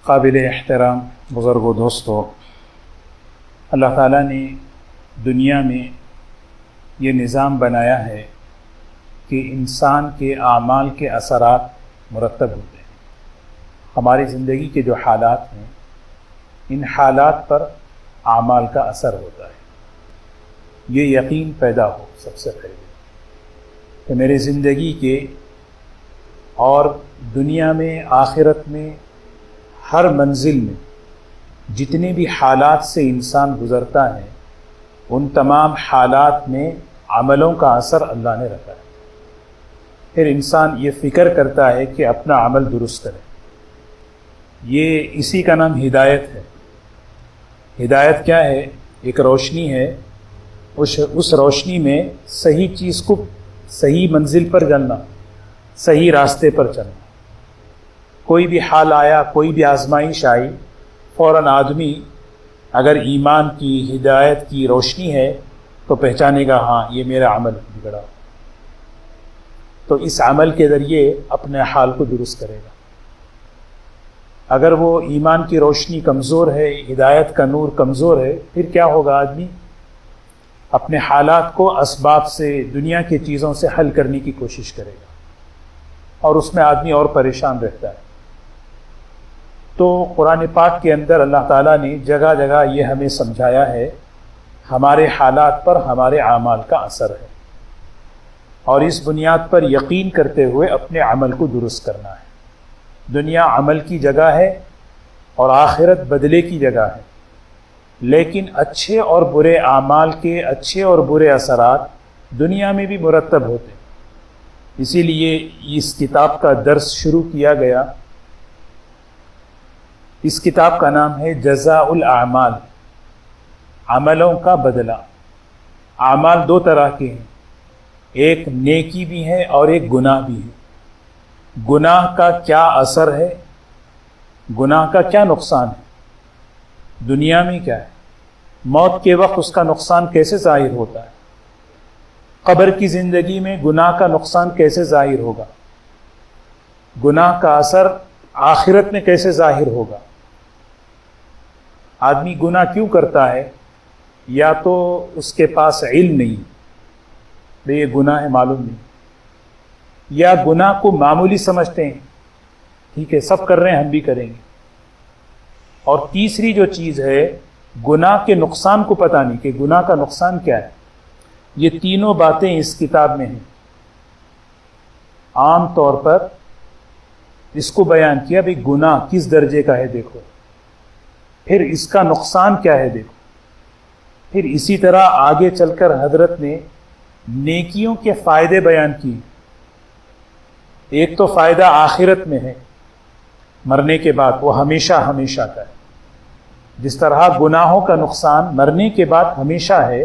قابل احترام بزرگ و دوستو، اللہ تعالیٰ نے دنیا میں یہ نظام بنایا ہے کہ انسان کے اعمال کے اثرات مرتب ہوتے ہیں۔ ہماری زندگی کے جو حالات ہیں، ان حالات پر اعمال کا اثر ہوتا ہے۔ یہ یقین پیدا ہو سب سے پہلے کہ میرے زندگی کے اور دنیا میں آخرت میں ہر منزل میں جتنے بھی حالات سے انسان گزرتا ہے، ان تمام حالات میں عملوں کا اثر اللہ نے رکھا ہے۔ پھر انسان یہ فکر کرتا ہے کہ اپنا عمل درست کرے۔ یہ اسی کا نام ہدایت ہے۔ ہدایت کیا ہے؟ ایک روشنی ہے، اس روشنی میں صحیح چیز کو صحیح منزل پر چلنا، صحیح راستے پر چلنا۔ کوئی بھی حال آیا، کوئی بھی آزمائش آئی، فوراً آدمی اگر ایمان کی، ہدایت کی روشنی ہے تو پہچانے گا ہاں یہ میرا عمل بگڑا، تو اس عمل کے ذریعے اپنے حال کو درست کرے گا۔ اگر وہ ایمان کی روشنی کمزور ہے، ہدایت کا نور کمزور ہے، پھر کیا ہوگا؟ آدمی اپنے حالات کو اسباب سے، دنیا کی چیزوں سے حل کرنے کی کوشش کرے گا، اور اس میں آدمی اور پریشان رہتا ہے۔ تو قرآن پاک کے اندر اللہ تعالیٰ نے جگہ جگہ یہ ہمیں سمجھایا ہے ہمارے حالات پر ہمارے اعمال کا اثر ہے، اور اس بنیاد پر یقین کرتے ہوئے اپنے عمل کو درست کرنا ہے۔ دنیا عمل کی جگہ ہے اور آخرت بدلے کی جگہ ہے، لیکن اچھے اور برے اعمال کے اچھے اور برے اثرات دنیا میں بھی مرتب ہوتے ہیں۔ اسی لیے اس کتاب کا درس شروع کیا گیا۔ اس کتاب کا نام ہے جزاء الاعمال، عملوں کا بدلہ۔ اعمال دو طرح کے ہیں، ایک نیکی بھی ہے اور ایک گناہ بھی ہے۔ گناہ کا کیا اثر ہے، گناہ کا کیا نقصان ہے، دنیا میں کیا ہے، موت کے وقت اس کا نقصان کیسے ظاہر ہوتا ہے، قبر کی زندگی میں گناہ کا نقصان کیسے ظاہر ہوگا، گناہ کا اثر آخرت میں کیسے ظاہر ہوگا۔ آدمی گناہ کیوں کرتا ہے؟ یا تو اس کے پاس علم نہیں، یہ گناہ ہے معلوم نہیں، یا گناہ کو معمولی سمجھتے ہیں، ٹھیک ہے سب کر رہے ہیں ہم بھی کریں گے۔ اور تیسری جو چیز ہے، گناہ کے نقصان کو پتہ نہیں کہ گناہ کا نقصان کیا ہے۔ یہ تینوں باتیں اس کتاب میں ہیں۔ عام طور پر اس کو بیان کیا بھئی گناہ کس درجے کا ہے دیکھو، پھر اس کا نقصان کیا ہے دیکھو، پھر اسی طرح آگے چل کر حضرت نے نیکیوں کے فائدے بیان کیے۔ ایک تو فائدہ آخرت میں ہے، مرنے کے بعد، وہ ہمیشہ ہمیشہ کا ہے۔ جس طرح گناہوں کا نقصان مرنے کے بعد ہمیشہ ہے،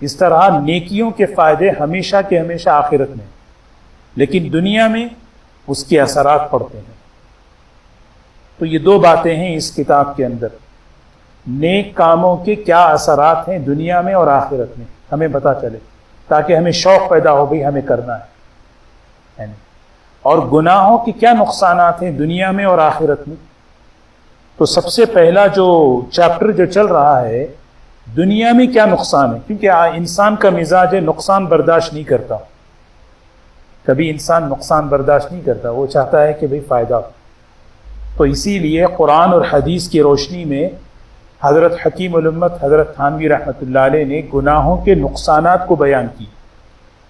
اس طرح نیکیوں کے فائدے ہمیشہ کے ہمیشہ آخرت میں، لیکن دنیا میں اس کے اثرات پڑتے ہیں۔ تو یہ دو باتیں ہیں اس کتاب کے اندر، نیک کاموں کے کیا اثرات ہیں دنیا میں اور آخرت میں، ہمیں پتہ چلے، تاکہ ہمیں شوق پیدا ہو بھی ہمیں کرنا ہے، اور گناہوں کے کیا نقصانات ہیں دنیا میں اور آخرت میں۔ تو سب سے پہلا جو چیپٹر جو چل رہا ہے، دنیا میں کیا نقصان ہے، کیونکہ انسان کا مزاج ہے نقصان برداشت نہیں کرتا، کبھی انسان نقصان برداشت نہیں کرتا، وہ چاہتا ہے کہ بھئی فائدہ ہو۔ تو اسی لیے قرآن اور حدیث کی روشنی میں حضرت حکیم الامت حضرت تھانوی رحمۃ اللہ علیہ نے گناہوں کے نقصانات کو بیان کی،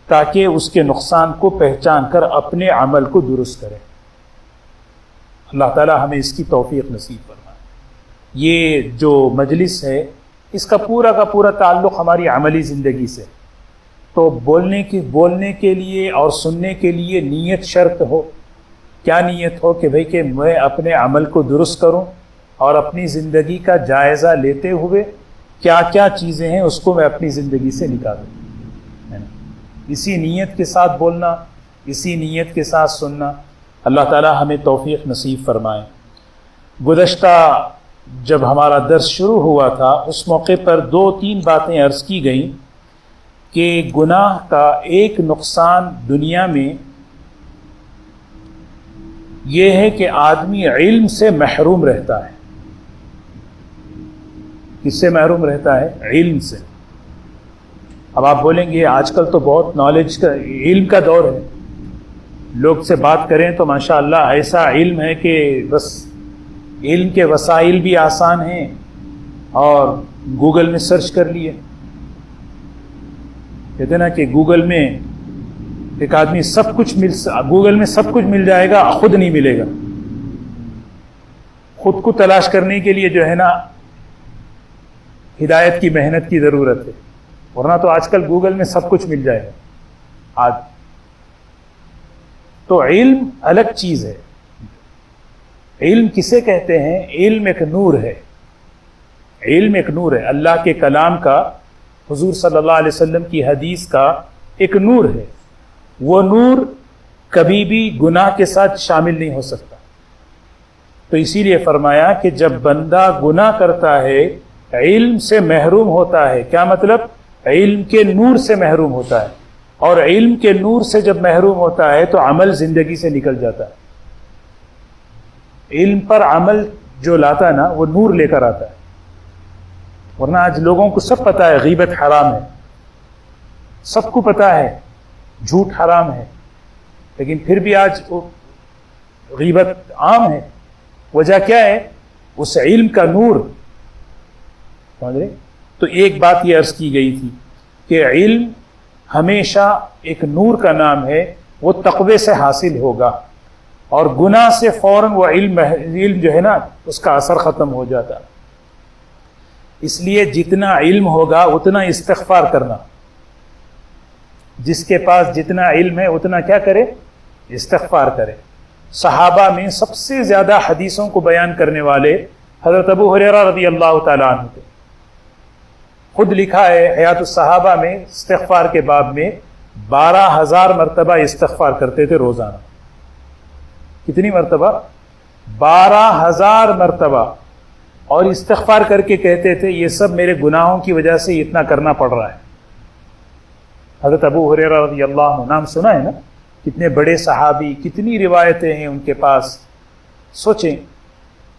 تاکہ اس کے نقصان کو پہچان کر اپنے عمل کو درست کرے۔ اللہ تعالی ہمیں اس کی توفیق نصیب فرمائے۔ یہ جو مجلس ہے، اس کا پورا تعلق ہماری عملی زندگی سے، تو بولنے کے لیے اور سننے کے لیے نیت شرط ہو۔ کیا نیت ہو؟ کہ بھئی کہ میں اپنے عمل کو درست کروں اور اپنی زندگی کا جائزہ لیتے ہوئے کیا کیا چیزیں ہیں اس کو میں اپنی زندگی سے نکالوں۔ اسی نیت کے ساتھ بولنا، اسی نیت کے ساتھ سننا۔ اللہ تعالی ہمیں توفیق نصیب فرمائے۔ گزشتہ جب ہمارا درس شروع ہوا تھا، اس موقع پر 2-3 باتیں عرض کی گئیں کہ گناہ کا ایک نقصان دنیا میں یہ ہے کہ آدمی علم سے محروم رہتا ہے. کس سے محروم رہتا ہے؟ علم سے. اب آپ بولیں گے آج کل تو بہت نالج کا علم کا دور ہے، لوگ سے بات کریں تو ماشاءاللہ ایسا علم ہے کہ بس علم کے وسائل بھی آسان ہیں اور گوگل میں سرچ کر لیے. کہتے ہیں نا کہ گوگل میں ایک آدمی گوگل میں سب کچھ مل جائے گا، خود نہیں ملے گا. خود کو تلاش کرنے کے لیے جو ہے نا ہدایت کی محنت کی ضرورت ہے، ورنہ تو آج کل گوگل میں سب کچھ مل جائے گا. آج تو علم الگ چیز ہے. علم کسے کہتے ہیں؟ علم ایک نور ہے. علم ایک نور ہے، اللہ کے کلام کا، حضور صلی اللہ علیہ وسلم کی حدیث کا ایک نور ہے. وہ نور کبھی بھی گناہ کے ساتھ شامل نہیں ہو سکتا. تو اسی لیے فرمایا کہ جب بندہ گناہ کرتا ہے علم سے محروم ہوتا ہے. کیا مطلب؟ علم کے نور سے محروم ہوتا ہے، اور علم کے نور سے جب محروم ہوتا ہے تو عمل زندگی سے نکل جاتا ہے. علم پر عمل جو لاتا ہے نا وہ نور لے کر آتا ہے. ورنہ آج لوگوں کو سب پتہ ہے غیبت حرام ہے، سب کو پتہ ہے جھوٹ حرام ہے، لیکن پھر بھی آج غیبت عام ہے. وجہ کیا ہے؟ اس علم کا نور. سمجھ رہے؟ تو ایک بات یہ عرض کی گئی تھی کہ علم ہمیشہ ایک نور کا نام ہے، وہ تقوی سے حاصل ہوگا، اور گناہ سے فوراً وہ علم جو ہے نا اس کا اثر ختم ہو جاتا. اس لیے جتنا علم ہوگا اتنا استغفار کرنا. جس کے پاس جتنا علم ہے اتنا کیا کرے؟ استغفار کرے. صحابہ میں سب سے زیادہ حدیثوں کو بیان کرنے والے حضرت ابو ہریرہ رضی اللہ تعالیٰ عنہ تھے. خود لکھا ہے حیات الصحابہ میں استغفار کے باب میں 12,000 مرتبہ استغفار کرتے تھے روزانہ. کتنی مرتبہ؟ 12,000 مرتبہ. اور استغفار کر کے کہتے تھے یہ سب میرے گناہوں کی وجہ سے اتنا کرنا پڑ رہا ہے. حضرت ابو ہریرہ رضی اللہ عنہ، نام سنا ہے نا؟ کتنے بڑے صحابی، کتنی روایتیں ہیں ان کے پاس. سوچیں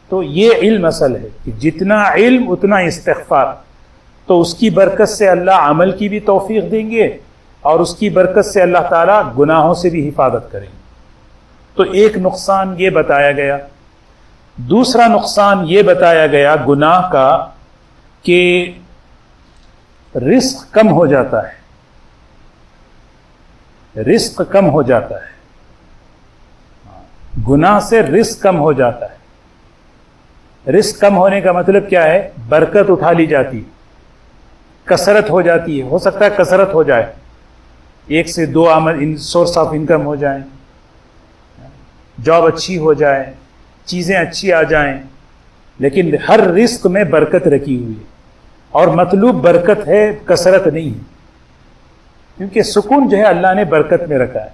تو یہ علم اصل ہے کہ جتنا علم اتنا استغفار. تو اس کی برکت سے اللہ عمل کی بھی توفیق دیں گے، اور اس کی برکت سے اللہ تعالیٰ گناہوں سے بھی حفاظت کریں گے. تو ایک نقصان یہ بتایا گیا. دوسرا نقصان یہ بتایا گیا گناہ کا کہ رزق کم ہو جاتا ہے. رزق کم ہو جاتا ہے. گناہ سے رزق کم ہو جاتا ہے. رزق کم ہونے کا مطلب کیا ہے؟ برکت اٹھا لی جاتی، کثرت ہو جاتی ہے. ہو سکتا ہے کثرت ہو جائے، 1 سے 2 سورس آف انکم ہو جائیں، جاب اچھی ہو جائے، چیزیں اچھی آ جائیں، لیکن ہر رزق میں برکت رکھی ہوئی ہے. اور مطلوب برکت ہے، کثرت نہیں ہے. کیونکہ سکون جو ہے اللہ نے برکت میں رکھا ہے،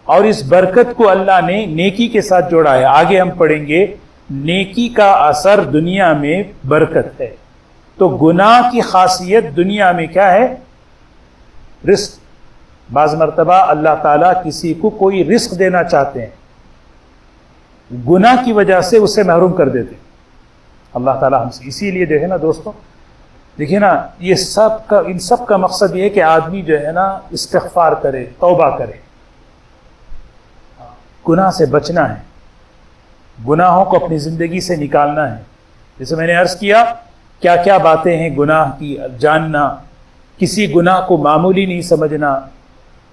اور اس برکت کو اللہ نے نیکی کے ساتھ جوڑا ہے. آگے ہم پڑھیں گے نیکی کا اثر دنیا میں برکت ہے. تو گناہ کی خاصیت دنیا میں کیا ہے؟ رزق. بعض مرتبہ اللہ تعالیٰ کسی کو کوئی رزق دینا چاہتے ہیں، گناہ کی وجہ سے اسے محروم کر دیتے اللہ تعالیٰ ہم سے. اسی لیے جو ہے نا دوستوں، دیکھیے نا یہ ان سب کا مقصد یہ ہے کہ آدمی جو ہے نا استغفار کرے، توبہ کرے، گناہ سے بچنا ہے، گناہوں کو اپنی زندگی سے نکالنا ہے. جیسے میں نے عرض کیا کیا کیا باتیں ہیں گناہ کی جاننا، کسی گناہ کو معمولی نہیں سمجھنا.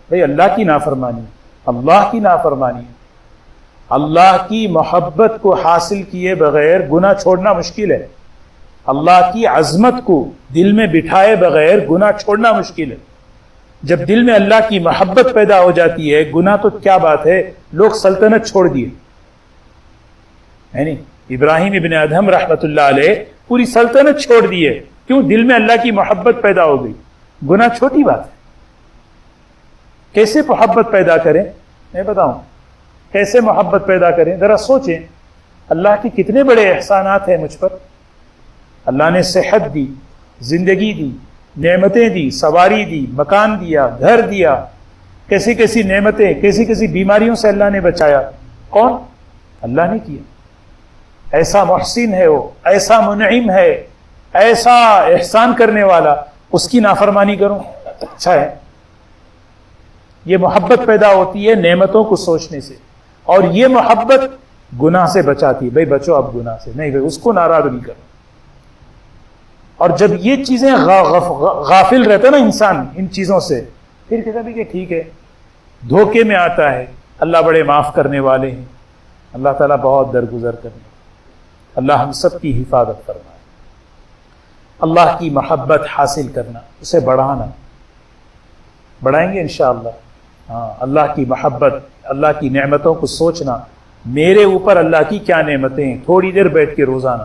بھئی اللہ کی نافرمانی، اللہ کی نافرمانی، اللہ کی محبت کو حاصل کیے بغیر گناہ چھوڑنا مشکل ہے. اللہ کی عظمت کو دل میں بٹھائے بغیر گناہ چھوڑنا مشکل ہے. جب دل میں اللہ کی محبت پیدا ہو جاتی ہے، گناہ تو کیا بات ہے، لوگ سلطنت چھوڑ دیے. یعنی ابراہیم ابن ادہم رحمۃ اللہ علیہ پوری سلطنت چھوڑ دیے. کیوں؟ دل میں اللہ کی محبت پیدا ہو گئی. گناہ چھوٹی بات ہے. کیسے محبت پیدا کریں؟ میں بتاؤں کیسے محبت پیدا کریں. ذرا سوچیں اللہ کے کتنے بڑے احسانات ہیں مجھ پر. اللہ نے صحت دی، زندگی دی، نعمتیں دی، سواری دی، مکان دیا، گھر دیا، کیسی کیسی نعمتیں، کیسی کیسی بیماریوں سے اللہ نے بچایا. کون؟ اللہ نے کیا. ایسا محسن ہے وہ، ایسا منعم ہے، ایسا احسان کرنے والا، اس کی نافرمانی کروں؟ اچھا ہے. یہ محبت پیدا ہوتی ہے نعمتوں کو سوچنے سے، اور یہ محبت گناہ سے بچاتی ہے. بھائی بچو اب گناہ سے، نہیں بھائی اس کو ناراض نہیں کرو. اور جب یہ چیزیں غافل رہتا نا انسان ان چیزوں سے، پھر کہتا بھی کہ ٹھیک ہے، دھوکے میں آتا ہے. اللہ بڑے معاف کرنے والے ہیں، اللہ تعالیٰ بہت درگزر کرنے. اللہ ہم سب کی حفاظت فرمائے. اللہ کی محبت حاصل کرنا، اسے بڑھانا، بڑھائیں گے انشاءاللہ. ہاں، اللہ کی محبت، اللہ کی نعمتوں کو سوچنا. میرے اوپر اللہ کی کیا نعمتیں ہیں. تھوڑی دیر بیٹھ کے روزانہ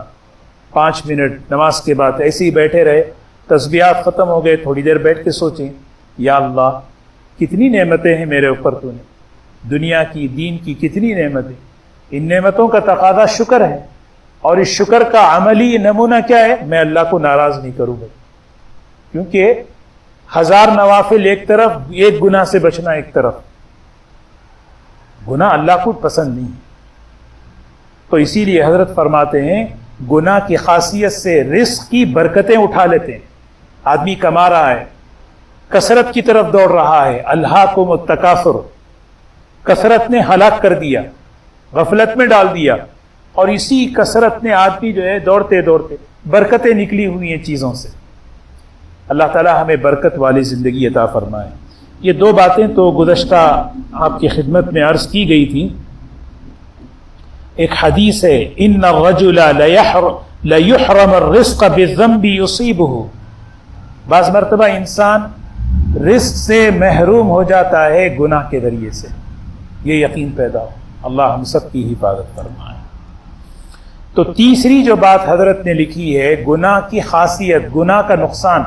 5 منٹ نماز کے بعد ایسے ہی بیٹھے رہے، تسبیحات ختم ہو گئے، تھوڑی دیر بیٹھ کے سوچیں، یا اللہ کتنی نعمتیں ہیں میرے اوپر تو نے، دنیا کی دین کی کتنی نعمتیں. ان نعمتوں کا تقاضا شکر ہے، اور اس شکر کا عملی نمونہ کیا ہے؟ میں اللہ کو ناراض نہیں کروں گا. کیونکہ 1000 نوافل ایک طرف، ایک گناہ سے بچنا ایک طرف. گناہ اللہ کو پسند نہیں. تو اسی لیے حضرت فرماتے ہیں گناہ کی خاصیت سے رزق کی برکتیں اٹھا لیتے ہیں. آدمی کما رہا ہے، کثرت کی طرف دوڑ رہا ہے، الہاکم التکاثر، کثرت نے ہلاک کر دیا، غفلت میں ڈال دیا. اور اسی کثرت نے آدمی جو ہے دوڑتے دوڑتے برکتیں نکلی ہوئی ہیں چیزوں سے. اللہ تعالیٰ ہمیں برکت والی زندگی عطا فرمائے. یہ 2 باتیں تو گزشتہ آپ کی خدمت میں عرض کی گئی تھی. ایک حدیث ہے، ان الرجل لیحرم الرزق بالذنب یصیبہ. بعض مرتبہ انسان رزق سے محروم ہو جاتا ہے گناہ کے ذریعے سے. یہ یقین پیدا ہو. اللہ ہم سب کی حفاظت فرمائے. تو تیسری جو بات حضرت نے لکھی ہے، گناہ کی خاصیت، گناہ کا نقصان.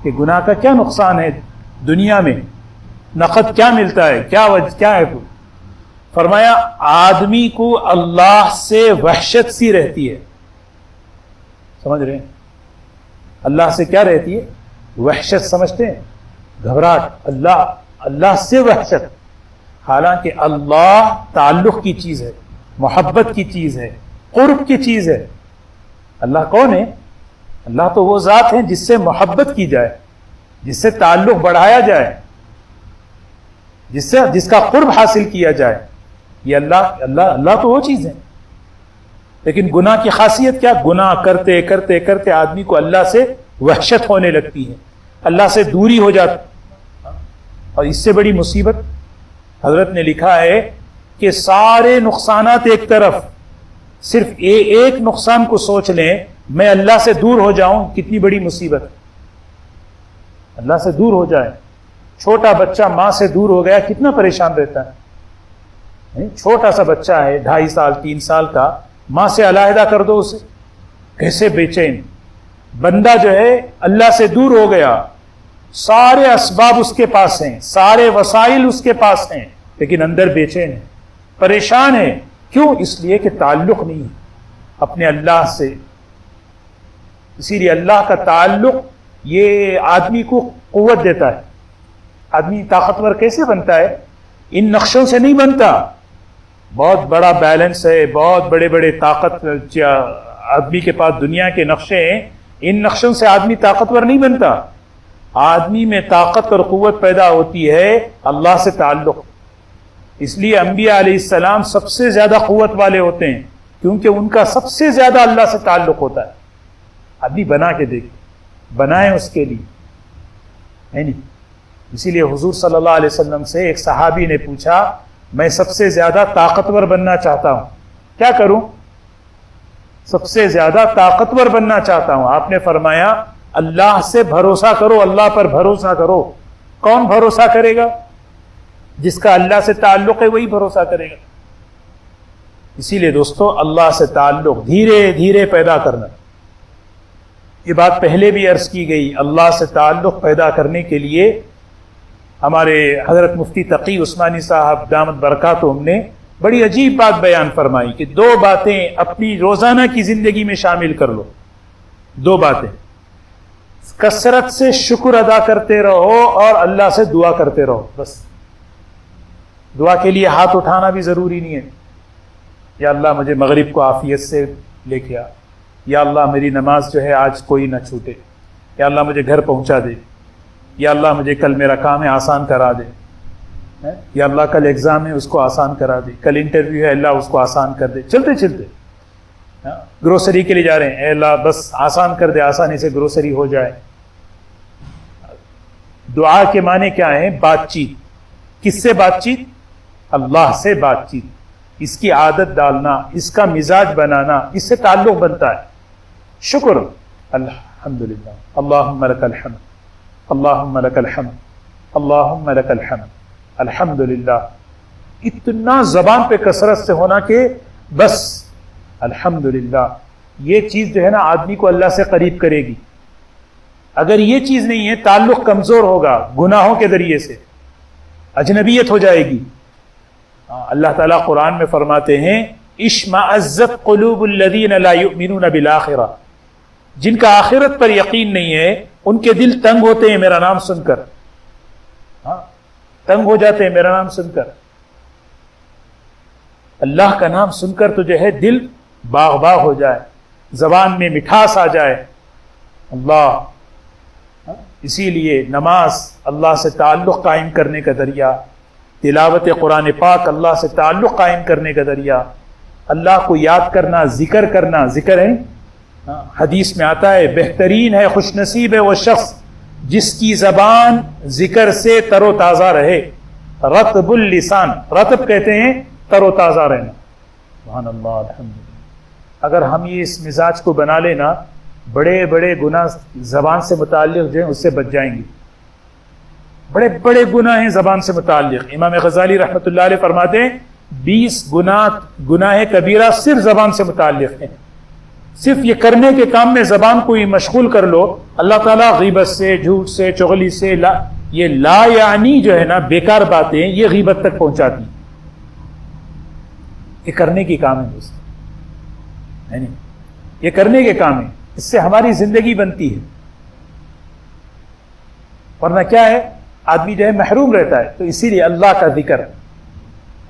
کہ گناہ کا کیا نقصان ہے دنیا میں؟ نقد کیا ملتا ہے؟ کیا ہے؟ فرمایا آدمی کو اللہ سے وحشت سی رہتی ہے. سمجھ رہے ہیں؟ اللہ سے کیا رہتی ہے؟ وحشت. سمجھتے ہیں؟ گھبراہٹ. اللہ سے وحشت. حالانکہ اللہ تعلق کی چیز ہے، محبت کی چیز ہے، قرب کی چیز ہے. اللہ کون ہے؟ اللہ تو وہ ذات ہے جس سے محبت کی جائے، جس سے تعلق بڑھایا جائے، جس کا قرب حاصل کیا جائے. یہ اللہ تو وہ چیز ہے. لیکن گناہ کی خاصیت کیا؟ گناہ کرتے کرتے کرتے آدمی کو اللہ سے وحشت ہونے لگتی ہے، اللہ سے دوری ہو جاتی. اور اس سے بڑی مصیبت حضرت نے لکھا ہے کہ سارے نقصانات ایک طرف، صرف ایک نقصان کو سوچ لیں، میں اللہ سے دور ہو جاؤں، کتنی بڑی مصیبت. اللہ سے دور ہو جائے. چھوٹا بچہ ماں سے دور ہو گیا کتنا پریشان رہتا ہے. چھوٹا سا بچہ ہے 2.5 سال 3 سال کا، ماں سے علیحدہ کر دو اسے، کیسے بے چین. بندہ جو ہے اللہ سے دور ہو گیا، سارے اسباب اس کے پاس ہیں، سارے وسائل اس کے پاس ہیں، لیکن اندر بے چین ہے، پریشان ہے. کیوں؟ اس لیے کہ تعلق نہیں ہے اپنے اللہ سے. اسی لیے اللہ کا تعلق یہ آدمی کو قوت دیتا ہے. آدمی طاقتور کیسے بنتا ہے؟ ان نقشوں سے نہیں بنتا. بہت بڑا بیلنس ہے، بہت بڑے بڑے طاقت آدمی کے پاس دنیا کے نقشے ہیں، ان نقشوں سے آدمی طاقتور نہیں بنتا. آدمی میں طاقت اور قوت پیدا ہوتی ہے اللہ سے تعلق. اس لیے انبیاء علیہ السلام سب سے زیادہ قوت والے ہوتے ہیں، کیونکہ ان کا سب سے زیادہ اللہ سے تعلق ہوتا ہے. آدمی بنا کے دیکھ، بنائیں اس کے لیے، ہے نہیں. اسی لیے حضور صلی اللہ علیہ وسلم سے ایک صحابی نے پوچھا، میں سب سے زیادہ طاقتور بننا چاہتا ہوں، کیا کروں؟ سب سے زیادہ طاقتور بننا چاہتا ہوں. آپ نے فرمایا اللہ سے بھروسہ کرو، اللہ پر بھروسہ کرو. کون بھروسہ کرے گا؟ جس کا اللہ سے تعلق ہے وہی بھروسہ کرے گا. اسی لیے دوستو اللہ سے تعلق دھیرے دھیرے پیدا کرنا. یہ بات پہلے بھی عرض کی گئی. اللہ سے تعلق پیدا کرنے کے لیے ہمارے حضرت مفتی تقی عثمانی صاحب دامت برکاتہم نے بڑی عجیب بات بیان فرمائی کہ 2 باتیں اپنی روزانہ کی زندگی میں شامل کر لو. 2 باتیں، کثرت سے شکر ادا کرتے رہو اور اللہ سے دعا کرتے رہو. بس دعا کے لیے ہاتھ اٹھانا بھی ضروری نہیں ہے. یا اللہ مجھے مغرب کو عافیت سے لے کے آ، یا اللہ میری نماز جو ہے آج کوئی نہ چھوٹے، یا اللہ مجھے گھر پہنچا دے، یا اللہ مجھے کل میرا کام ہے آسان کرا دے، یا اللہ کل ایگزام ہے اس کو آسان کرا دے، کل انٹرویو ہے اللہ اس کو آسان کر دے، چلتے چلتے گروسری کے لیے جا رہے ہیں، اے اللہ بس آسان کر دے، آسانی سے گروسری ہو جائے۔ دعا کے معنی کیا ہیں؟ بات چیت۔ کس سے بات چیت؟ اللہ سے بات چیت، اس کی عادت ڈالنا، اس کا مزاج بنانا، اس سے تعلق بنتا ہے۔ شکر، الحمدللہ، اللہم لک الحمد، اللہم لک الحمد، اللہم لک الحمد، الحمدللہ۔ اتنا زبان پہ کثرت سے ہونا کہ بس الحمدللہ، یہ چیز جو ہے نا آدمی کو اللہ سے قریب کرے گی۔ اگر یہ چیز نہیں ہے تعلق کمزور ہوگا، گناہوں کے ذریعے سے اجنبیت ہو جائے گی۔ اللہ تعالیٰ قرآن میں فرماتے ہیں اشمئزت قلوب الذین لا یؤمنون بالآخرہ، جن کا آخرت پر یقین نہیں ہے ان کے دل تنگ ہوتے ہیں میرا نام سن کر، تنگ ہو جاتے ہیں میرا نام سن کر۔ اللہ کا نام سن کر تو جو ہے دل باغ باغ ہو جائے، زبان میں مٹھاس آ جائے۔ اللہ، اسی لیے نماز اللہ سے تعلق قائم کرنے کا ذریعہ، تلاوت قرآن پاک اللہ سے تعلق قائم کرنے کا ذریعہ، اللہ کو یاد کرنا، ذکر کرنا۔ ذکر ہے، حدیث میں آتا ہے بہترین ہے، خوش نصیب ہے وہ شخص جس کی زبان ذکر سے تر و تازہ رہے۔ رطب اللسان، رطب کہتے ہیں تر و تازہ رہنا۔ سبحان اللہ، الحمدللہ۔ اگر ہم یہ اس مزاج کو بنا لینا، بڑے بڑے گناہ زبان سے متعلق جو ہیں اس سے بچ جائیں گے۔ بڑے بڑے گناہ ہیں زبان سے متعلق۔ امام غزالی رحمۃ اللہ علیہ فرماتے ہیں 20 گناہ کبیرہ صرف زبان سے متعلق ہیں۔ صرف یہ کرنے کے کام میں زبان کو ہی مشغول کر لو، اللہ تعالیٰ غیبت سے، جھوٹ سے، چغلی سے، یہ لا یعنی جو ہے نا بیکار باتیں یہ غیبت تک پہنچاتی، یہ کرنے کی کام ہے دوست، ہے نہیں؟ یہ کرنے کے کام ہے، اس سے ہماری زندگی بنتی ہے، ورنہ کیا ہے آدمی جو ہے محروم رہتا ہے۔ تو اسی لیے اللہ کا ذکر،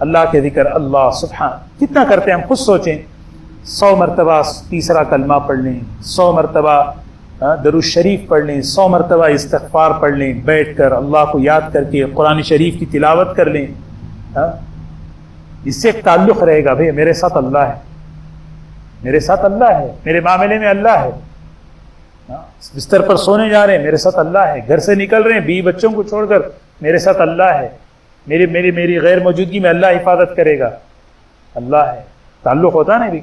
اللہ کے ذکر، اللہ سبحان کتنا کرتے ہیں ہم، خود سوچیں۔ 100 مرتبہ تیسرا کلمہ پڑھ لیں، 100 مرتبہ درود شریف پڑھ لیں، 100 مرتبہ استغفار پڑھ لیں، بیٹھ کر اللہ کو یاد کر کے قرآن شریف کی تلاوت کر لیں۔ اس سے ایک تعلق رہے گا، بھئی میرے ساتھ اللہ ہے، میرے ساتھ اللہ ہے، میرے معاملے میں اللہ ہے۔ بستر پر سونے جا رہے ہیں، میرے ساتھ اللہ ہے، گھر سے نکل رہے ہیں بیوی بچوں کو چھوڑ کر، میرے ساتھ اللہ ہے، میری غیر موجودگی میں اللہ حفاظت کرے گا، اللہ ہے۔ تعلق ہوتا ہے نا بھی،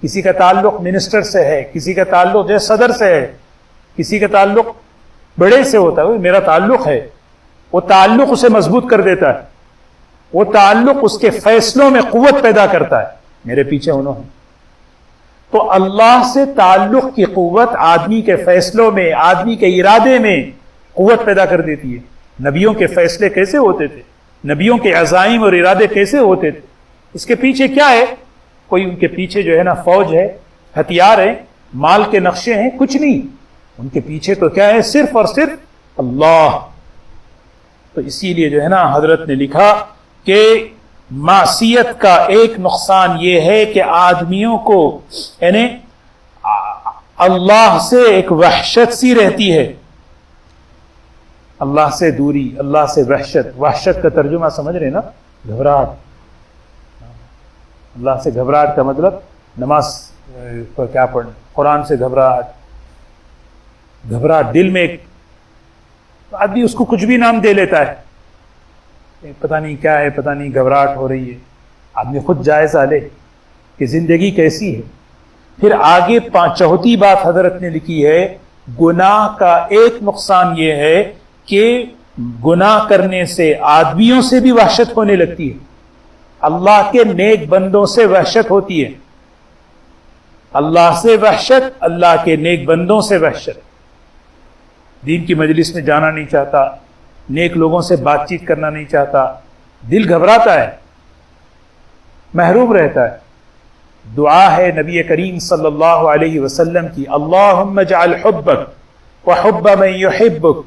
کسی کا تعلق منسٹر سے ہے، کسی کا تعلق جو صدر سے ہے، کسی کا تعلق بڑے سے ہوتا ہے، میرا تعلق ہے، وہ تعلق اسے مضبوط کر دیتا ہے، وہ تعلق اس کے فیصلوں میں قوت پیدا کرتا ہے۔ میرے پیچھے انہوں ہیں، تو اللہ سے تعلق کی قوت آدمی کے فیصلوں میں، آدمی کے ارادے میں قوت پیدا کر دیتی ہے۔ نبیوں کے فیصلے کیسے ہوتے تھے، نبیوں کے عزائم اور ارادے کیسے ہوتے تھے، اس کے پیچھے کیا ہے؟ کوئی ان کے پیچھے جو ہے نا فوج ہے، ہتھیار ہے، مال کے نقشے ہیں، کچھ نہیں، ان کے پیچھے تو کیا ہے؟ صرف اور صرف اللہ۔ تو اسی لیے جو ہے نا حضرت نے لکھا کہ معصیت کا ایک نقصان یہ ہے کہ آدمیوں کو یعنی اللہ سے ایک وحشت سی رہتی ہے، اللہ سے دوری، اللہ سے وحشت۔ وحشت کا ترجمہ سمجھ رہے نا؟ گھبراہٹ۔ اللہ سے گھبراہٹ کا مطلب نماز پر کیا پڑھنا، قرآن سے گھبراہٹ، گھبراہٹ دل میں ایک آدمی اس کو کچھ بھی نام دے لیتا ہے، پتہ نہیں کیا ہے، پتہ نہیں گھبراہٹ ہو رہی ہے۔ آدمی خود جائزہ لے کہ زندگی کیسی ہے۔ پھر آگے 4تھی بات حضرت نے لکھی ہے، گناہ کا ایک نقصان یہ ہے کہ گناہ کرنے سے آدمیوں سے بھی وحشت ہونے لگتی ہے، اللہ کے نیک بندوں سے وحشت ہوتی ہے، اللہ سے وحشت، اللہ کے نیک بندوں سے وحشت۔ دین کی مجلس میں جانا نہیں چاہتا، نیک لوگوں سے بات چیت کرنا نہیں چاہتا، دل گھبراتا ہے، محروم رہتا ہے۔ دعا ہے نبی کریم صلی اللہ علیہ وسلم کی، اللہم اجعل حبک وحب من یحبک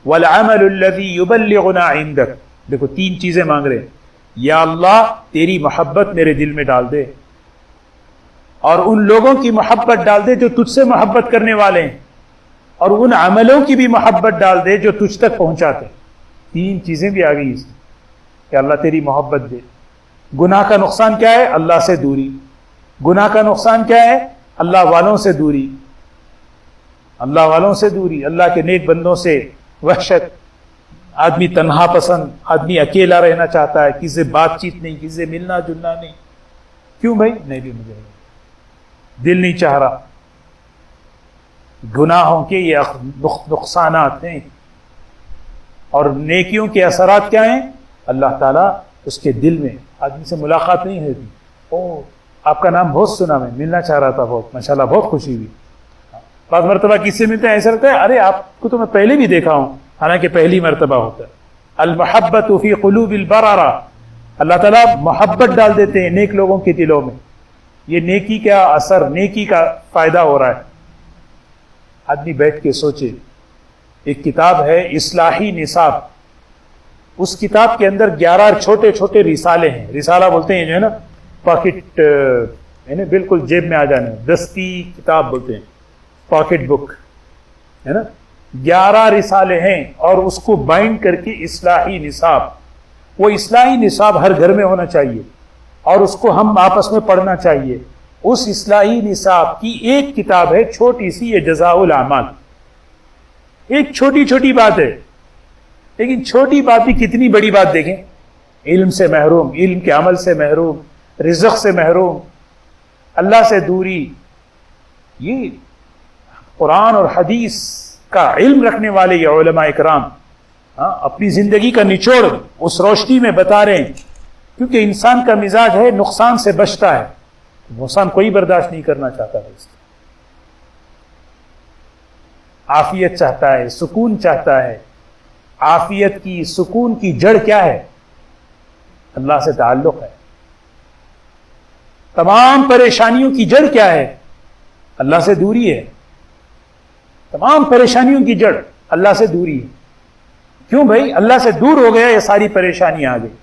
والعمل الذی یبلغنا عندک۔ دیکھو 3 چیزیں مانگ رہے ہیں، یا اللہ تیری محبت میرے دل میں ڈال دے، اور ان لوگوں کی محبت ڈال دے جو تجھ سے محبت کرنے والے ہیں، اور ان عملوں کی بھی محبت ڈال دے جو تجھ تک پہنچاتے۔ تین چیزیں بھی آ گئی اس میں کہ اللہ تیری محبت دے۔ گناہ کا نقصان کیا ہے؟ اللہ سے دوری۔ گناہ کا نقصان کیا ہے؟ اللہ والوں سے دوری، اللہ والوں سے دوری، اللہ کے نیک بندوں سے وحشت۔ آدمی تنہا پسند، آدمی اکیلا رہنا چاہتا ہے، کسی سے بات چیت نہیں، کسی سے ملنا جلنا نہیں۔ کیوں بھائی؟ نہیں بھی مجھے دل نہیں چاہ رہا۔ گناہوں کے یہ نقصانات ہیں، اور نیکیوں کے اثرات کیا ہیں؟ اللہ تعالیٰ اس کے دل میں، آدمی سے ملاقات نہیں ہوتی، او آپ کا نام بہت سنا، میں ملنا چاہ رہا تھا، بہت ماشاءاللہ بہت خوشی ہوئی۔ بعض مرتبہ کس سے ملتے ہیں ایسا لگتا ہے ارے آپ کو تو میں پہلے بھی دیکھا ہوں، حالانکہ پہلی مرتبہ ہوتا ہے۔ المحبت فی قلوب البررہ، اللہ تعالیٰ محبت ڈال دیتے ہیں نیک لوگوں کے دلوں میں۔ یہ نیکی کا اثر، نیکی کا فائدہ ہو رہا ہے۔ آدمی بیٹھ کے سوچے، ایک کتاب ہے اصلاحی نصاب، اس کتاب کے اندر 11 چھوٹے چھوٹے رسالے ہیں۔ رسالہ بولتے ہیں جو ہے نا پاکٹ، یعنی بالکل جیب میں آ جانے، دستی کتاب بولتے ہیں، پاکٹ بک ہے نا۔ 11 رسالے ہیں، اور اس کو بائنڈ کر کے اصلاحی نصاب۔ وہ اصلاحی نصاب ہر گھر میں ہونا چاہیے، اور اس کو ہم آپس میں پڑھنا چاہیے۔ اس اصلاحی نصاب کی ایک کتاب ہے چھوٹی سی، یہ جزاء الاعمال۔ ایک چھوٹی چھوٹی بات ہے، لیکن چھوٹی بات بھی کتنی بڑی بات دیکھیں۔ علم سے محروم، علم کے عمل سے محروم، رزق سے محروم، اللہ سے دوری۔ یہ قرآن اور حدیث کا علم رکھنے والے یہ علماء اکرام اپنی زندگی کا نچوڑ اس روشنی میں بتا رہے ہیں، کیونکہ انسان کا مزاج ہے نقصان سے بچتا ہے، نقصان کوئی برداشت نہیں کرنا چاہتا ہے، عافیت چاہتا ہے، سکون چاہتا ہے۔ عافیت کی، سکون کی جڑ کیا ہے؟ اللہ سے تعلق ہے۔ تمام پریشانیوں کی جڑ کیا ہے؟ اللہ سے دوری ہے۔ تمام پریشانیوں کی جڑ اللہ سے دوری ہے۔ کیوں بھائی؟ اللہ سے دور ہو گیا، یہ ساری پریشانیاں آ گئی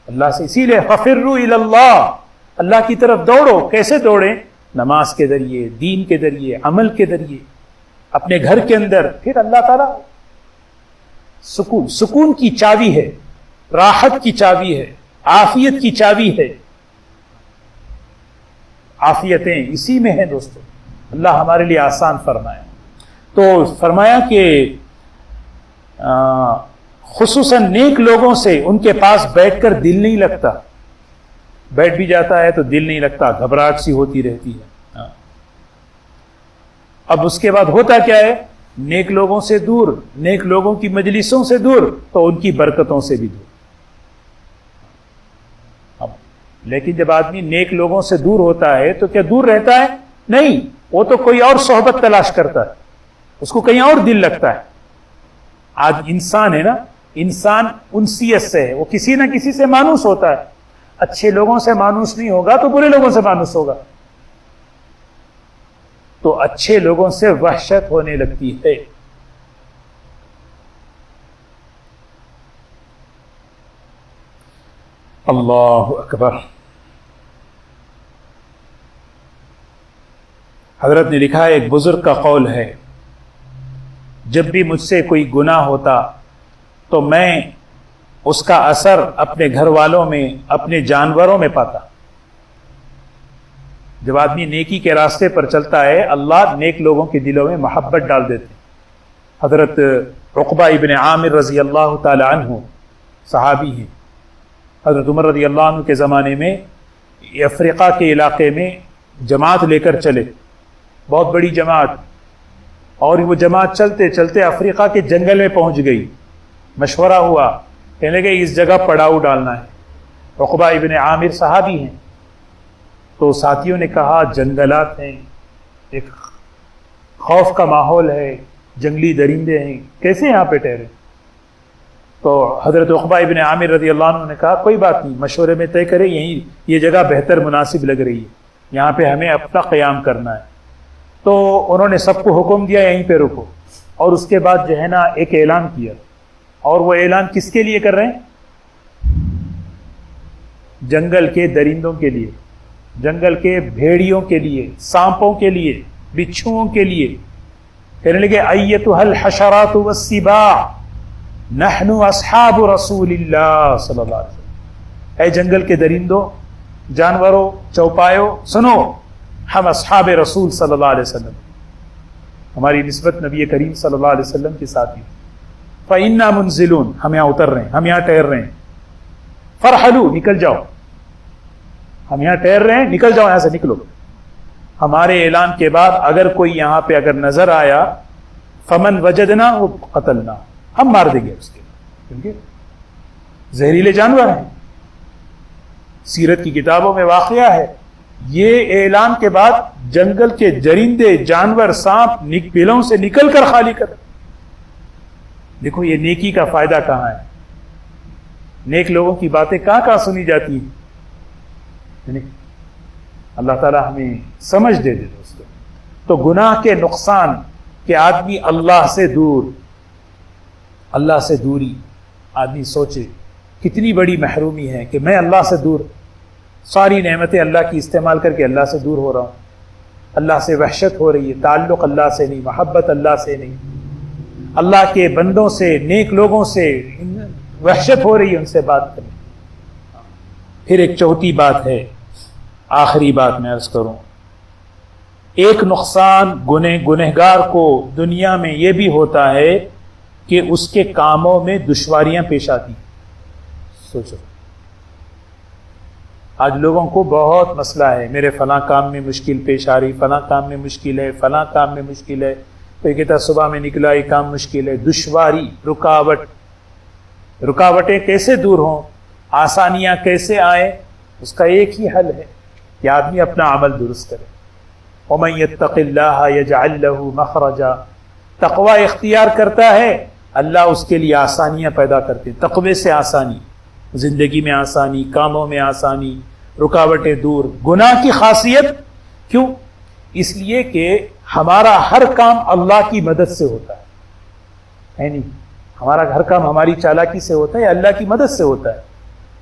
اللہ سے۔ اسی لیے فَفِرُّوا إِلَى اللَّهِ، اللہ کی طرف دوڑو۔ کیسے دوڑیں؟ نماز کے ذریعے، دین کے ذریعے، عمل کے ذریعے، اپنے گھر کے اندر۔ پھر اللہ تعالیٰ سکون کی چابی ہے، راحت کی چابی ہے، عافیت کی چابی ہے۔ عافیتیں اسی میں ہیں دوستو، اللہ ہمارے لیے آسان فرمایا۔ تو فرمایا کہ خصوصاً نیک لوگوں سے ان کے پاس بیٹھ کر دل نہیں لگتا، بیٹھ بھی جاتا ہے تو دل نہیں لگتا، گھبراہٹ سی ہوتی رہتی ہے۔ اب اس کے بعد ہوتا کیا ہے؟ نیک لوگوں سے دور، نیک لوگوں کی مجلسوں سے دور، تو ان کی برکتوں سے بھی دور۔ اب لیکن جب آدمی نیک لوگوں سے دور ہوتا ہے تو کیا دور رہتا ہے؟ نہیں، وہ تو کوئی اور صحبت تلاش کرتا ہے، اس کو کہیں اور دل لگتا ہے۔ آج انسان ہے نا، انسان انسیت سے ہے، وہ کسی نہ کسی سے مانوس ہوتا ہے۔ اچھے لوگوں سے مانوس نہیں ہوگا تو برے لوگوں سے مانوس ہوگا، تو اچھے لوگوں سے وحشت ہونے لگتی ہے۔ اللہ اکبر۔ حضرت نے لکھا ہے، ایک بزرگ کا قول ہے، جب بھی مجھ سے کوئی گناہ ہوتا تو میں اس کا اثر اپنے گھر والوں میں، اپنے جانوروں میں پاتا۔ جب آدمی نیکی کے راستے پر چلتا ہے، اللہ نیک لوگوں کے دلوں میں محبت ڈال دیتے ہیں۔ حضرت عقبہ ابن عامر رضی اللہ تعالی عنہ صحابی ہیں، حضرت عمر رضی اللہ عنہ کے زمانے میں افریقہ کے علاقے میں جماعت لے کر چلے، بہت بڑی جماعت، اور وہ جماعت چلتے چلتے افریقہ کے جنگل میں پہنچ گئی۔ مشورہ ہوا، کہنے لگے اس جگہ پڑاؤ ڈالنا ہے۔ عقبہ ابن عامر صحابی ہیں، تو ساتھیوں نے کہا جنگلات ہیں، ایک خوف کا ماحول ہے، جنگلی درندے ہیں، کیسے یہاں پہ ٹھہرے؟ تو حضرت عقبہ ابن عامر رضی اللہ عنہ نے کہا کوئی بات نہیں، مشورے میں طے کرے، یہیں یہ جگہ بہتر مناسب لگ رہی ہے، یہاں پہ ہمیں اپنا قیام کرنا ہے۔ تو انہوں نے سب کو حکم دیا یہیں پہ رکو، اور اس کے بعد جو ہے نا ایک اعلان کیا، اور وہ اعلان کس کے لیے کر رہے ہیں؟ جنگل کے درندوں کے لیے، جنگل کے بھیڑیوں کے لیے، سانپوں کے لیے، بچھوؤں کے لیے، کہنے لگے ایتھا الحشرات والسباع نحن اصحاب رسول اللہ صلی اللہ علیہ وسلم، اے جنگل کے درندوں، جانوروں، چوپایوں، سنو، ہم اصحاب رسول صلی اللہ علیہ وسلم، ہماری نسبت نبی کریم صلی اللہ علیہ وسلم کے ساتھی، فَإِنَّا مُنزِلُونَ، ہم یہاں اتر رہے ہیں، ہم یہاں ٹھہر رہے ہیں، فَرْحَلُوا، نکل جاؤ، ہم یہاں ٹھہر رہے ہیں، نکل جاؤ یہاں سے، نکلو، ہمارے اعلان کے بعد اگر کوئی یہاں پہ اگر نظر آیا فمن وجدنا وہ قتلنا، ہم مار دیں گے اس کے، کیونکہ زہریلے جانور ہیں، سیرت کی کتابوں میں واقعہ ہے، یہ اعلان کے بعد جنگل کے جرندے، جانور، سانپ بلوں سے نکل کر خالی کر۔ دیکھو یہ نیکی کا فائدہ کہاں ہے، نیک لوگوں کی باتیں کہاں کہاں سنی جاتی ہیں، یعنی اللہ تعالیٰ ہمیں سمجھ دے دے دوستو۔ تو گناہ کے نقصان کہ آدمی اللہ سے دور، اللہ سے دوری، آدمی سوچے کتنی بڑی محرومی ہے کہ میں اللہ سے دور، ساری نعمتیں اللہ کی استعمال کر کے اللہ سے دور ہو رہا ہوں، اللہ سے وحشت ہو رہی ہے، تعلق اللہ سے نہیں، محبت اللہ سے نہیں، اللہ کے بندوں سے، نیک لوگوں سے وحشت ہو رہی ہے ان سے بات کریں۔ پھر ایک چوتھی بات ہے، آخری بات میں عرض کروں، ایک نقصان گنہگار کو دنیا میں یہ بھی ہوتا ہے کہ اس کے کاموں میں دشواریاں پیش آتی۔ سوچو آج لوگوں کو بہت مسئلہ ہے، میرے فلاں کام میں مشکل پیش آ رہی، فلاں کام میں مشکل ہے، فلاں کام میں مشکل ہے، کوئی کہتا صبح میں نکلا یہ کام مشکل ہے، دشواری، رکاوٹیں کیسے دور ہوں، آسانیاں کیسے آئیں، اس کا ایک ہی حل ہے کہ آدمی اپنا عمل درست کرے۔ وَمَن يَتَّقِ اللَّهَ يَجْعَل لَّهُ مَخْرَجًا، تقوی اختیار کرتا ہے اللہ اس کے لیے آسانیاں پیدا کرتے ہیں، تقوی سے آسانی، زندگی میں آسانی، کاموں میں آسانی، رکاوٹیں دور۔ گناہ کی خاصیت کیوں؟ اس لیے کہ ہمارا ہر کام اللہ کی مدد سے ہوتا ہے نہیں، ہمارا ہر کام ہماری چالاکی سے ہوتا ہے، اللہ کی مدد سے ہوتا ہے،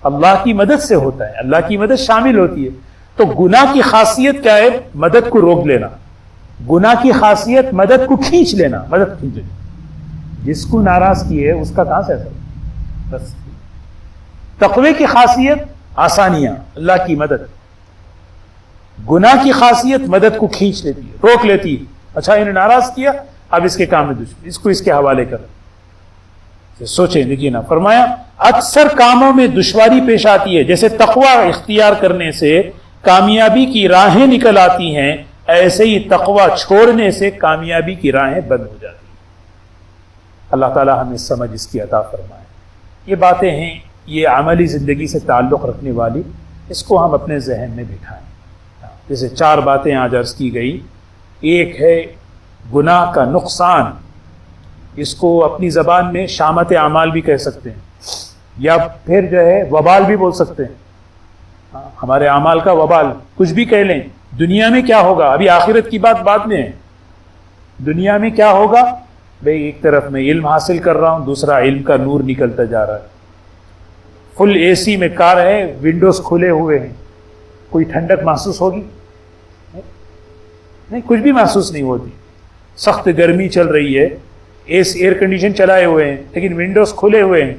اللہ کی مدد سے ہوتا ہے، اللہ کی مدد شامل ہوتی ہے۔ تو گناہ کی خاصیت کیا ہے؟ مدد کو روک لینا۔ گناہ کی خاصیت مدد کو کھینچ لینا، مدد کھینچ لینا، جس کو ناراض کی ہے اس کا کہاں سے اثر؟ بس تقوی کی خاصیت آسانیاں، اللہ کی مدد، گناہ کی خاصیت مدد کو کھینچ لیتی ہے، روک لیتی ہے، اچھا انہیں ناراض کیا، اب اس کے کام میں دشمن، اس کو اس کے حوالے کر۔ سوچیں، دیکھیے نا، فرمایا اکثر کاموں میں دشواری پیش آتی ہے، جیسے تقوی اختیار کرنے سے کامیابی کی راہیں نکل آتی ہیں، ایسے ہی تقوی چھوڑنے سے کامیابی کی راہیں بند ہو جاتی ہیں۔ اللہ تعالی ہمیں سمجھ اس کی عطا فرمائے۔ یہ باتیں ہیں، یہ عملی زندگی سے تعلق رکھنے والی، اس کو ہم اپنے ذہن میں بٹھائیں۔ جیسے 4 باتیں آج عرض کی گئی، ایک ہے گناہ کا نقصان، اس کو اپنی زبان میں شامت اعمال بھی کہہ سکتے ہیں، یا پھر جو ہے وبال بھی بول سکتے ہیں، ہمارے اعمال کا وبال، کچھ بھی کہہ لیں۔ دنیا میں کیا ہوگا، ابھی آخرت کی بات بعد میں ہے، دنیا میں کیا ہوگا؟ بھئی ایک طرف میں علم حاصل کر رہا ہوں، دوسرا علم کا نور نکلتا جا رہا ہے، فل اے سی میں کار ہے، ونڈوز کھلے ہوئے ہیں، کوئی ٹھنڈک محسوس ہوگی؟ نہیں، کچھ بھی محسوس نہیں ہوتی، سخت گرمی چل رہی ہے، ایئر کنڈیشن چلائے ہوئے ہیں لیکن ونڈوز کھلے ہوئے ہیں،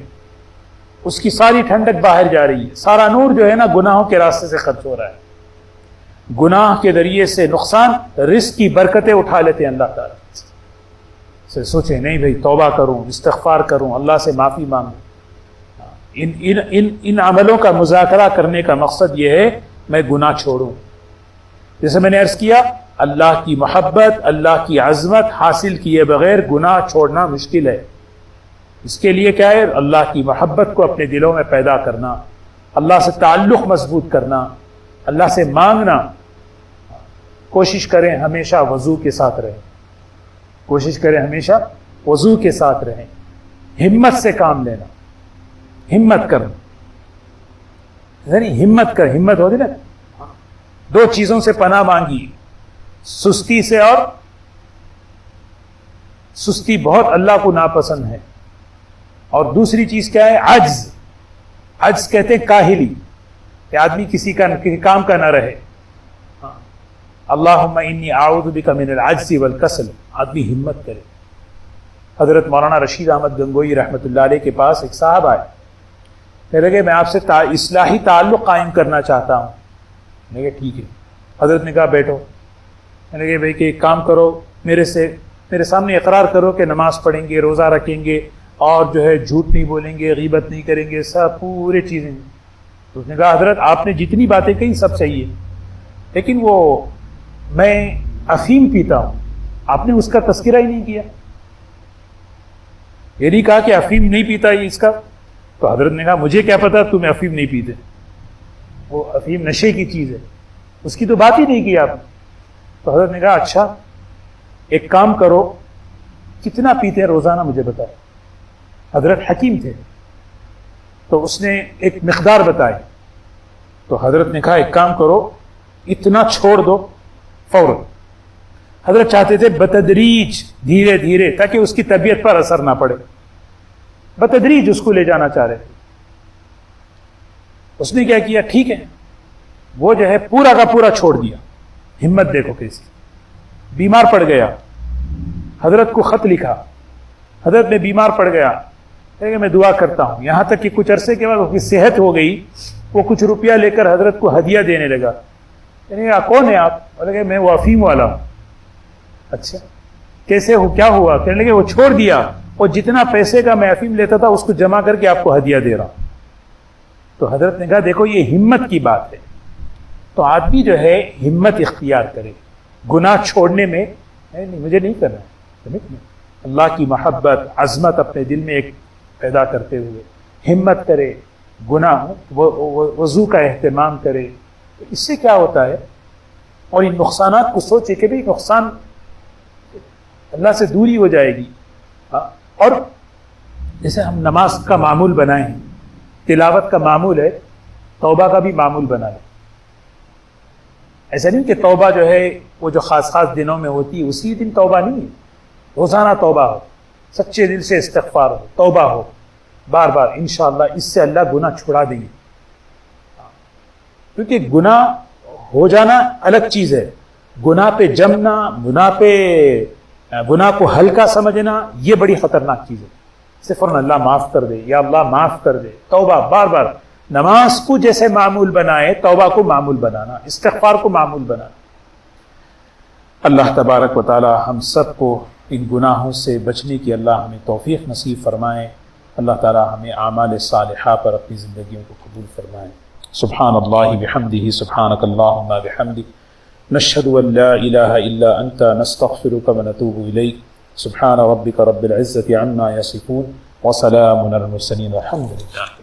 اس کی ساری ٹھنڈک باہر جا رہی ہے، سارا نور جو ہے نا گناہوں کے راستے سے خرچ ہو رہا ہے۔ گناہ کے ذریعے سے نقصان، رزق کی برکتیں اٹھا لیتے ہیں اللہ تعالیٰ سے۔ سوچیں نہیں بھئی توبہ کروں، استغفار کروں، اللہ سے معافی مانگوں۔ ان عملوں کا مذاکرہ کرنے کا مقصد یہ ہے میں گناہ چھوڑوں۔ جیسے میں نے عرض کیا، اللہ کی محبت، اللہ کی عظمت حاصل کیے بغیر گناہ چھوڑنا مشکل ہے۔ اس کے لیے کیا ہے؟ اللہ کی محبت کو اپنے دلوں میں پیدا کرنا، اللہ سے تعلق مضبوط کرنا، اللہ سے مانگنا۔ کوشش کریں ہمیشہ وضو کے ساتھ رہیں، کوشش کریں ہمیشہ وضو کے ساتھ رہیں، ہمت سے کام لینا، ہمت کرنا، یعنی ہمت ہوتی نا، 2 چیزوں سے پناہ مانگی، سستی سے، اور سستی بہت اللہ کو ناپسند ہے، اور دوسری چیز کیا ہے؟ عجز کہتے ہیں کاہلی، کہ آدمی کسی کام کا نہ رہے، اللہم انی اعوذ بک من العجز والکسل. آدمی ہمت کرے. حضرت مولانا رشید احمد گنگوئی رحمۃ اللہ علیہ کے پاس ایک صاحب آئے, کہنے لگے میں آپ سے اصلاحی تعلق قائم کرنا چاہتا ہوں. میں نے کہا ٹھیک ہے. حضرت نے کہا بیٹھو. کہنے لگے بھائی کہ ایک کام کرو, میرے سامنے اقرار کرو کہ نماز پڑھیں گے, روزہ رکھیں گے, اور جو ہے جھوٹ نہیں بولیں گے, غیبت نہیں کریں گے, سب پورے چیزیں. تو اس نے کہا حضرت آپ نے جتنی باتیں کہی سب صحیح ہے, لیکن وہ میں افیم پیتا ہوں, آپ نے اس کا تذکرہ ہی نہیں کیا. یہ نہیں کہا کہ افیم نہیں پیتا یہ اس کا. تو حضرت نے کہا مجھے کیا پتا تم افیم نہیں پیتے, وہ افیم نشے کی چیز ہے, اس کی تو بات ہی نہیں کی آپ نے. تو حضرت نے کہا اچھا ایک کام کرو, کتنا پیتے ہیں روزانہ مجھے بتاؤ. حضرت حکیم تھے تو اس نے ایک مقدار بتائی. تو حضرت نے کہا ایک کام کرو, اتنا چھوڑ دو فوراً. حضرت چاہتے تھے بتدریج, دھیرے دھیرے, تاکہ اس کی طبیعت پر اثر نہ پڑے. بتدریج اس کو لے جانا چاہ رہے تھے. اس نے کیا کیا, ٹھیک ہے, وہ جو ہے پورا کا پورا چھوڑ دیا. ہمت دیکھو کیسی. بیمار پڑ گیا, حضرت کو خط لکھا. حضرت میں بیمار پڑ گیا, کہ میں دعا کرتا ہوں. یہاں تک کہ کچھ عرصے کے بعد اس کی صحت ہو گئی, وہ کچھ روپیہ لے کر حضرت کو ہدیہ دینے لگا. یعنی کون ہے آپ؟ بولے کہ میں وہ افیم والا ہوں. اچھا کیسے ہو, کیا ہوا؟ کہنے لگے وہ چھوڑ دیا, اور جتنا پیسے کا میں افیم لیتا تھا اس کو جمع کر کے آپ کو ہدیہ دے رہا ہوں. تو حضرت نے کہا دیکھو یہ ہمت کی بات ہے. تو آدمی جو ہے ہمت اختیار کرے گناہ چھوڑنے میں. نہیں مجھے نہیں کرنا, اللہ کی محبت, عظمت اپنے دل میں ایک پیدا کرتے ہوئے ہمت کرے, گناہ وضو کا اہتمام کرے. تو اس سے کیا ہوتا ہے, اور ان نقصانات کو سوچے کہ بھئی نقصان اللہ سے دوری ہو جائے گی. اور جیسے ہم نماز کا معمول بنائے ہیں, تلاوت کا معمول ہے, توبہ کا بھی معمول بنا لیں. ایسا نہیں کہ توبہ جو ہے وہ جو خاص خاص دنوں میں ہوتی ہے اسی دن توبہ نہیں ہے. روزانہ توبہ ہو, سچے دل سے استغفار ہو, توبہ ہو بار بار. انشاءاللہ اس سے اللہ گناہ چھڑا دیں گے. کیونکہ گناہ ہو جانا الگ چیز ہے, گناہ پہ جمنا, گناہ کو ہلکا سمجھنا, یہ بڑی خطرناک چیز ہے. صرف اللہ معاف کر دے, یا اللہ معاف کر دے, توبہ بار بار. نماز کو جیسے معمول بنائے, توبہ کو معمول بنانا, استغفار کو معمول بنانا. اللہ تبارک و تعالی ہم سب کو ان گناہوں سے بچنے کی اللہ ہمیں توفیق نصیب فرمائے. اللہ تعالی ہمیں اعمال صالحہ پر اپنی زندگیوں کو قبول فرمائے. سبحان اللہ بحمدہ, سبحانک اللہم بحمدک, نشہد ان لا الہ الا انت, نستغفرک ونتوب الیک. سبحان ربک رب العزة عما یصفون, وسلام علی المرسلین, والحمد للہ.